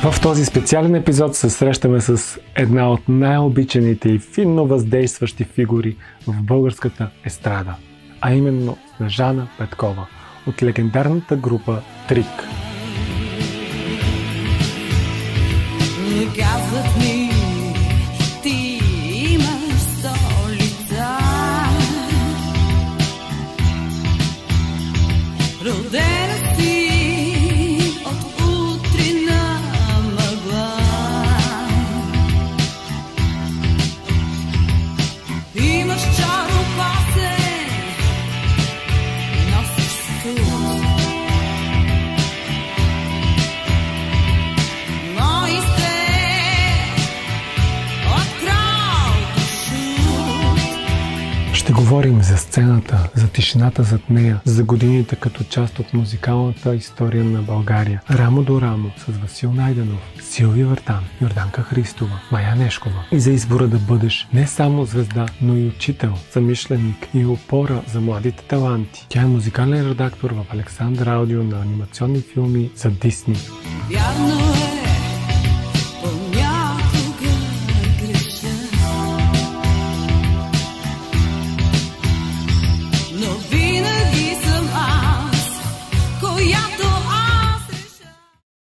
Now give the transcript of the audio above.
В този специален епизод се срещаме с една от най-обичаните и финно въздействащи фигури в българската естрада, а именно Снежана Петкова от легендарната група Трик. Казват ми, ти имаш столица, родена си от утрина мъгла. Имаш чар опасен, носиш студ. Ще говорим за сцената, за тишината зад нея, за годините като част от музикалната история на България. Рамо до рамо с Васил Найденов, Силви Въртан, Йорданка Христова, Мая Нешкова. И за избора да бъдеш не само звезда, но и учител, замишленик и опора за младите таланти. Тя е музикален редактор в Александър Аудио на анимационни филми за Дисни. Вярно е,